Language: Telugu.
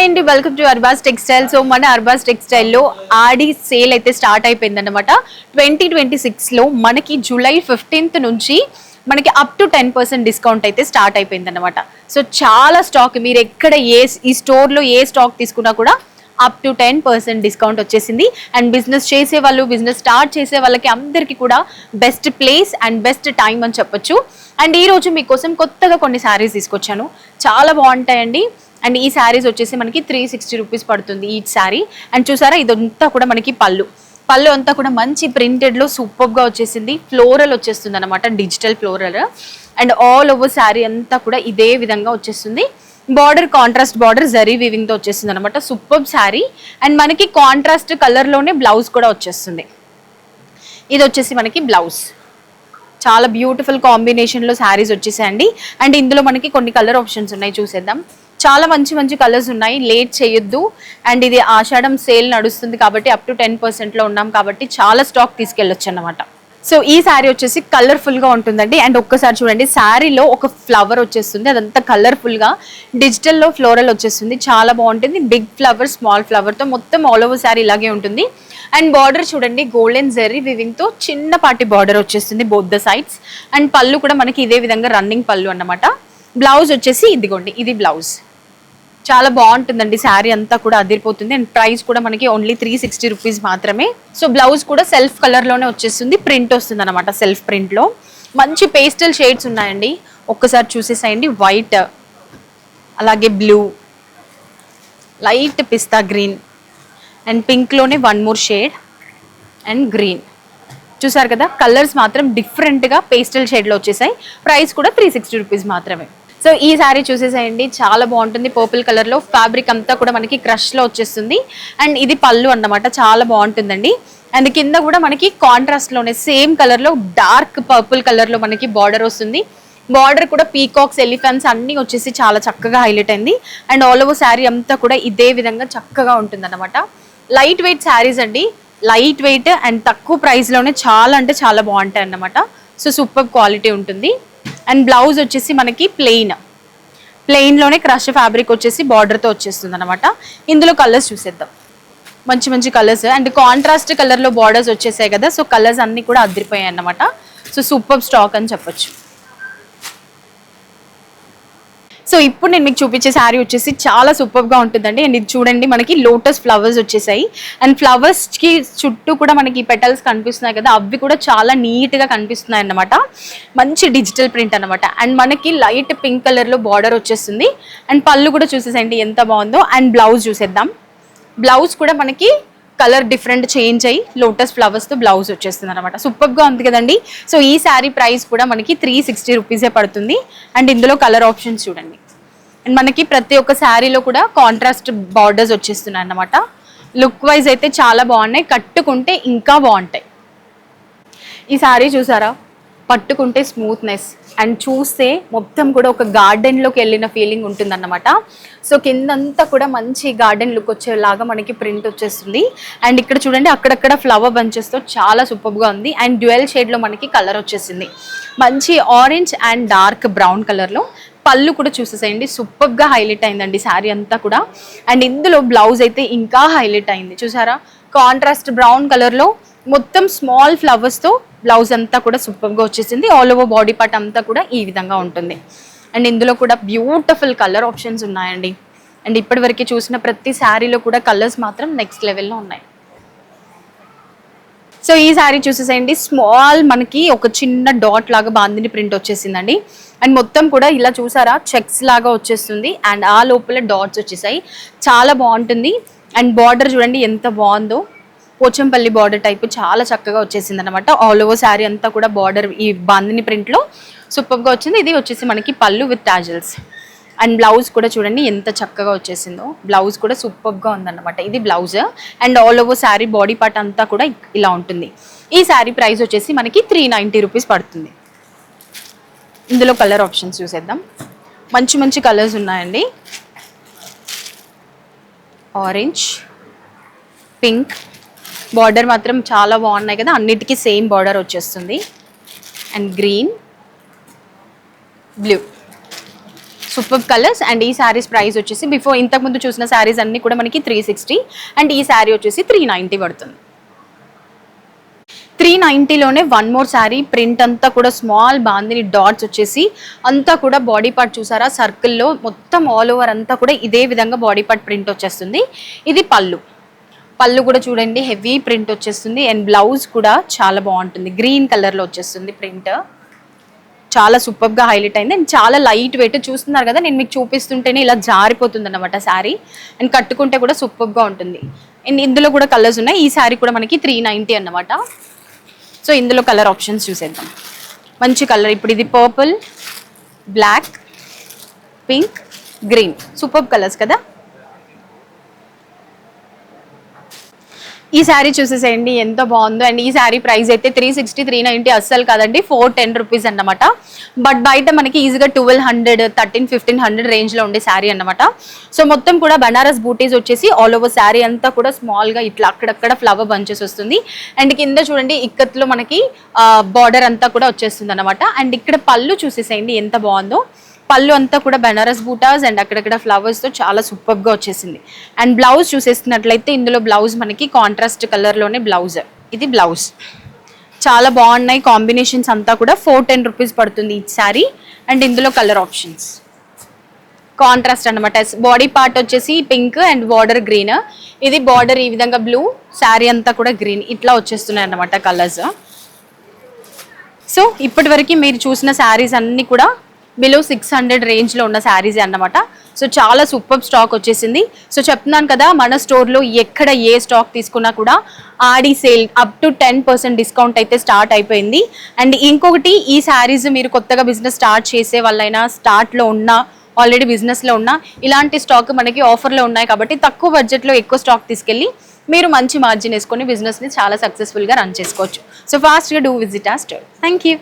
హాయ్ అండి, welcome to Arbaz textile. So మన అర్బాస్ టెక్స్టైల్లో ఆడి సేల్ అయితే స్టార్ట్ అయిపోయిందన్నమాట. 2026లో మనకి జూలై 15th నుంచి మనకి అప్ టు 10% డిస్కౌంట్ అయితే స్టార్ట్ అయిపోయిందన్నమాట. సో చాలా స్టాక్, మీరు ఎక్కడ ఈ స్టోర్లో ఏ స్టాక్ తీసుకున్నా కూడా అప్ టు 10% డిస్కౌంట్ వచ్చేసింది. అండ్ బిజినెస్ చేసే వాళ్ళు, బిజినెస్ స్టార్ట్ చేసే వాళ్ళకి అందరికీ కూడా best place and best time అని చెప్పొచ్చు. అండ్ ఈ రోజు మీకోసం కొత్తగా కొన్ని శారీస్ తీసుకొచ్చాను, చాలా బాగుంటాయండి. అండ్ ఈ శారీస్ వచ్చేసి మనకి 360 రూపీస్ పడుతుంది ఈచ్ శారీ. అండ్ చూసారా, ఇదంతా కూడా మనకి పళ్ళు అంతా కూడా మంచి ప్రింటెడ్లో సూపర్గా వచ్చేసింది. ఫ్లోరల్ వచ్చేస్తుంది అనమాట, digital floral. And all over sari అంతా కూడా ఇదే విధంగా వచ్చేస్తుంది. Border contrast border zari weaving తో వచ్చేస్తుంది అనమాట. సూపర్ శారీ. అండ్ మనకి కాంట్రాస్ట్ కలర్ లోనే బ్లౌజ్ కూడా వచ్చేస్తుంది. ఇది వచ్చేసి మనకి బ్లౌజ్. చాలా బ్యూటిఫుల్ కాంబినేషన్ లో శారీస్ వచ్చేసాయండి. అండ్ ఇందులో మనకి కొన్ని కలర్ ఆప్షన్స్ ఉన్నాయి, చూసేద్దాం. చాలా మంచి మంచి కలర్స్ ఉన్నాయి, లేట్ చేయొద్దు. అండ్ ఇది ఆషాఢం సేల్ నడుస్తుంది కాబట్టి అప్ టు 10% లో ఉన్నాం కాబట్టి చాలా స్టాక్ తీసుకెళ్ళొచ్చు అన్నమాట. సో ఈ శారీ వచ్చేసి కలర్ఫుల్ గా ఉంటుందండి. అండ్ ఒక్కసారి చూడండి, శారీలో ఒక ఫ్లవర్ వచ్చేస్తుంది, అదంతా కలర్ఫుల్ గా డిజిటల్లో ఫ్లోరల్ వచ్చేస్తుంది. చాలా బాగుంటుంది. బిగ్ ఫ్లవర్, స్మాల్ ఫ్లవర్ తో మొత్తం ఆల్ ఓవర్ శారీ ఇలాగే ఉంటుంది. అండ్ బార్డర్ చూడండి, గోల్డెన్ జెర్రీ వివింగ్ తో చిన్నపాటి బార్డర్ వచ్చేస్తుంది బోత్ ద సైడ్స్. అండ్ పళ్ళు కూడా మనకి ఇదే విధంగా రన్నింగ్ పళ్ళు అన్నమాట. బ్లౌజ్ వచ్చేసి ఇదిగోండి, ఇది బ్లౌజ్. చాలా బాగుంటుందండి, శారీ అంతా కూడా అదిరిపోతుంది. అండ్ ప్రైస్ కూడా మనకి ఓన్లీ 360 రూపీస్ మాత్రమే. సో బ్లౌజ్ కూడా సెల్ఫ్ కలర్ లోనే వచ్చేస్తుంది, ప్రింట్ వస్తుంది అనమాట. సెల్ఫ్ ప్రింట్ లో మంచి పేస్టల్ షేడ్స్ ఉన్నాయండి, ఒక్కసారి చూసేసాయండి. వైట్, అలాగే blue, light pista green, and pink లోనే one more shade, and green. చూసారు కదా, కలర్స్ మాత్రం డిఫరెంట్ గా పేస్టల్ షేడ్ లో వచ్చేసాయి. ప్రైస్ కూడా 360 రూపీస్ మాత్రమే. సో ఈ శారీ చూసేసేయండి, చాలా బాగుంటుంది. పర్పుల్ కలర్ లో ఫ్యాబ్రిక్ అంతా కూడా మనకి క్రష్ లో వచ్చేస్తుంది. అండ్ ఇది పళ్ళు అన్నమాట, చాలా బాగుంటుందండి. అండ్ కింద కూడా మనకి కాంట్రాస్ట్ లోనే సేమ్ కలర్ లో డార్క్ పర్పుల్ కలర్ లో మనకి బార్డర్ వస్తుంది. బార్డర్ కూడా పీకాక్స్, ఎలిఫెంట్స్ అన్ని వచ్చేసి చాలా చక్కగా హైలైట్ అయింది. అండ్ ఆల్ ఓవర్ శారీ అంతా కూడా ఇదే విధంగా చక్కగా ఉంటుంది అనమాట. లైట్ వెయిట్ శారీస్ అండి, లైట్ వెయిట్ అండ్ తక్కువ ప్రైస్ లోనే చాలా అంటే చాలా బాగుంటాయి అన్నమాట. సో సూపర్ క్వాలిటీ ఉంటుంది. అండ్ బ్లౌజ్ వచ్చేసి మనకి ప్లెయిన్ లోనే క్రష్ ఫ్యాబ్రిక్ వచ్చేసి బార్డర్ తో వచ్చేస్తుంది అనమాట. ఇందులో కలర్స్ చూసేద్దాం, మంచి మంచి కలర్స్. అండ్ కాంట్రాస్ట్ కలర్ లో బార్డర్స్ వచ్చేసాయి కదా, సో కలర్స్ అన్ని కూడా అదిరిపోయాయి అన్నమాట. సో సూపర్ స్టాక్ అని చెప్పొచ్చు. సో ఇప్పుడు నేను మీకు చూపించే శారీ వచ్చేసి చాలా సూపర్ గా ఉంటుందండి. అండ్ ఇది చూడండి, మనకి లోటస్ ఫ్లవర్స్ వచ్చేసాయి. అండ్ ఫ్లవర్స్ కి చుట్టూ కూడా మనకి పెటల్స్ కనిపిస్తున్నాయి కదా, అవి కూడా చాలా నీట్ గా కనిపిస్తున్నాయి అన్నమాట. మంచి డిజిటల్ ప్రింట్ అనమాట. అండ్ మనకి లైట్ పింక్ కలర్ లో బార్డర్ వచ్చేస్తుంది. అండ్ పళ్ళు కూడా చూసేసండి ఎంత బాగుందో. అండ్ బ్లౌజ్ చూసేద్దాం. బ్లౌజ్ కూడా మనకి కలర్ డిఫరెంట్ చేంజ్ అయ్యి లోటస్ ఫ్లవర్స్ తో బ్లౌజ్ వచ్చేస్తుంది అనమాట. సూపర్ గా ఉంది కదండి. సో ఈ శారీ ప్రైస్ కూడా మనకి 360 రూపీసే పడుతుంది. అండ్ ఇందులో కలర్ ఆప్షన్స్ చూడండి. అండ్ మనకి ప్రతి ఒక్క శారీలో కూడా కాంట్రాస్ట్ బార్డర్స్ వచ్చేస్తున్నాయి అన్నమాట. లుక్ వైజ్ అయితే చాలా బాగున్నాయి, కట్టుకుంటే ఇంకా బాగుంటాయి. ఈ శారీ చూసారా, పట్టుకుంటే స్మూత్నెస్ అండ్ చూస్తే మొత్తం కూడా ఒక గార్డెన్లోకి వెళ్ళిన ఫీలింగ్ ఉంటుంది అన్నమాట. సో కిందంతా కూడా మంచి గార్డెన్ లుక్ వచ్చేలాగా మనకి ప్రింట్ వచ్చేస్తుంది. అండ్ ఇక్కడ చూడండి, అక్కడక్కడ ఫ్లవర్ బంచెస్తో చాలా సూపర్గా ఉంది. అండ్ డ్యూయల్ షేడ్లో మనకి కలర్ వచ్చేసింది, మంచి ఆరెంజ్ అండ్ డార్క్ బ్రౌన్ కలర్లో. పళ్ళు కూడా చూసేసేయండి, సూపర్గా హైలైట్ అయిందండి శారీ అంతా కూడా. అండ్ ఇందులో బ్లౌజ్ అయితే ఇంకా హైలైట్ అయింది, చూసారా, కాంట్రాస్ట్ బ్రౌన్ కలర్లో మొత్తం స్మాల్ ఫ్లవర్స్తో బ్లౌజ్ అంతా కూడా సూపర్గా వచ్చేసింది. ఆల్ ఓవర్ బాడీ పార్ట్ అంతా కూడా ఈ విధంగా ఉంటుంది. అండ్ ఇందులో కూడా బ్యూటిఫుల్ కలర్ ఆప్షన్స్ ఉన్నాయండి. అండ్ ఇప్పటివరకు చూసిన ప్రతి శారీలో కూడా కలర్స్ మాత్రం నెక్స్ట్ లెవెల్లో ఉన్నాయి. సో ఈ శారీ చూసేసేయండి, స్మాల్ మనకి ఒక చిన్న డాట్ లాగా బాందిని ప్రింట్ వచ్చేసిందండి. అండ్ మొత్తం కూడా ఇలా చూసారా, చెక్స్ లాగా వచ్చేస్తుంది. అండ్ ఆ లోపల డాట్స్ వచ్చేసాయి, చాలా బాగుంటుంది. అండ్ బార్డర్ చూడండి ఎంత బాగుందో, పోచంపల్లి బార్డర్ టైప్ చాలా చక్కగా వచ్చేసింది అనమాట. ఆల్ ఓవర్ శారీ అంతా కూడా బార్డర్ ఈ బాందిని ప్రింట్లో సూపర్గా వచ్చింది. ఇది వచ్చేసి మనకి పళ్ళు విత్ టాజల్స్. అండ్ బ్లౌజ్ కూడా చూడండి ఎంత చక్కగా వచ్చేసిందో, బ్లౌజ్ కూడా సూపర్గా ఉందన్నమాట. ఇది blouse. And all over sari body part అంతా కూడా ఇలా ఉంటుంది. ఈ శారీ ప్రైస్ వచ్చేసి మనకి 390 రూపీస్ పడుతుంది. ఇందులో కలర్ ఆప్షన్స్ చూసేద్దాం. మంచి మంచి కలర్స్ ఉన్నాయండి. ఆరెంజ్, పింక్, బార్డర్ మాత్రం చాలా బాగున్నాయి కదా, అన్నిటికీ సేమ్ బార్డర్ వచ్చేస్తుంది. And green, blue, super colours. And ఈ శారీస్ ప్రైస్ వచ్చేసి బిఫోర్ ఇంతకుముందు చూసిన శారీస్ అన్ని కూడా మనకి 360 అండ్ ఈ శారీ వచ్చేసి 390 పడుతుంది. 390లోనే వన్ మోర్ శారీ. ప్రింట్ అంతా కూడా స్మాల్ బాందిని డాట్స్ వచ్చేసి అంతా కూడా బాడీ పార్ట్ చూసారా సర్కిల్లో మొత్తం ఆల్ ఓవర్ అంతా కూడా ఇదే విధంగా బాడీ పార్ట్ ప్రింట్ వచ్చేస్తుంది. ఇది పళ్ళు. పళ్ళు కూడా చూడండి హెవీ ప్రింట్ వచ్చేస్తుంది. అండ్ బ్లౌజ్ కూడా చాలా బాగుంటుంది, గ్రీన్ కలర్లో వచ్చేస్తుంది ప్రింట్. చాలా సూపర్గా హైలైట్ అయింది అండ్ చాలా లైట్ వెయిట్. చూస్తున్నారు కదా నేను మీకు చూపిస్తుంటేనే ఇలా జారిపోతుంది అన్నమాట శారీ. అండ్ కట్టుకుంటే కూడా సూపర్గా ఉంటుంది. అండ్ ఇందులో కూడా కలర్స్ ఉన్నాయి. ఈ శారీ కూడా మనకి 390 అన్నమాట. సో ఇందులో కలర్ ఆప్షన్స్ చూసేద్దాం. మంచి కలర్, ఇప్పుడు ఇది purple, black, pink, green, super colours కదా. ఈ శారీ చూసేసేయండి ఎంత బాగుందో. అండ్ ఈ శారీ ప్రైస్ అయితే 360, 390 అస్సలు కాదండి, 410 రూపీస్ అన్నమాట. బట్ బయట మనకి ఈజీగా 1200, 1300, 1500 రేంజ్లో ఉండే శారీ అన్నమాట. సో మొత్తం కూడా బనారస్ బూటీస్ వచ్చేసి ఆల్ ఓవర్ శారీ అంతా కూడా స్మాల్గా ఇట్లా అక్కడక్కడ ఫ్లవర్ బంచెస్ వస్తుంది. అండ్ కింద చూడండి ఇక్కత్లో మనకి బార్డర్ అంతా కూడా వచ్చేస్తుంది అన్నమాట. అండ్ ఇక్కడ పళ్ళు చూసేసేయండి ఎంత బాగుందో. పళ్ళు అంతా కూడా బనారస్ బూటాస్ అండ్ అక్కడక్కడ ఫ్లవర్స్తో చాలా సూపర్గా వచ్చేసింది. అండ్ బ్లౌజ్ చూసేస్తున్నట్లయితే ఇందులో బ్లౌజ్ మనకి కాంట్రాస్ట్ కలర్లోనే బ్లౌజ్. ఇది బ్లౌజ్ చాలా బాగున్నాయి కాంబినేషన్స్ అంతా కూడా. 410 రూపీస్ పడుతుంది ఈ శారీ. అండ్ ఇందులో కలర్ ఆప్షన్స్ కాంట్రాస్ట్ అనమాట. బాడీ పార్ట్ వచ్చేసి పింక్ అండ్ బార్డర్ గ్రీన్. ఇది బార్డర్ ఈ విధంగా బ్లూ, శారీ అంతా కూడా గ్రీన్, ఇట్లా వచ్చేస్తున్నాయి అన్నమాట కలర్స్. సో ఇప్పటి వరకు మీరు చూసిన శారీస్ అన్నీ కూడా బిలో 600 రేంజ్లో ఉన్న శారీస్ అన్నమాట. సో చాలా సూపర్ స్టాక్ వచ్చేసింది. సో చెప్తున్నాను కదా మన స్టోర్లో ఎక్కడ ఏ స్టాక్ తీసుకున్నా కూడా ఆడి సేల్ అప్ టు 10% డిస్కౌంట్ అయితే స్టార్ట్ అయిపోయింది. అండ్ ఇంకొకటి, ఈ శారీస్ మీరు కొత్తగా బిజినెస్ స్టార్ట్ చేసే వాళ్ళైనా, స్టార్ట్లో ఉన్న ఆల్రెడీ బిజినెస్లో ఉన్న ఇలాంటి స్టాక్ మనకి ఆఫర్లో ఉన్నాయి కాబట్టి తక్కువ బడ్జెట్లో ఎక్కువ స్టాక్ తీసుకెళ్ళి మీరు మంచి మార్జిన్ వేసుకొని బిజినెస్ని చాలా సక్సెస్ఫుల్గా రన్ చేసుకోవచ్చు. సో ఫాస్ట్గా డూ విజిట్ ఆ స్టోర్. Thank you.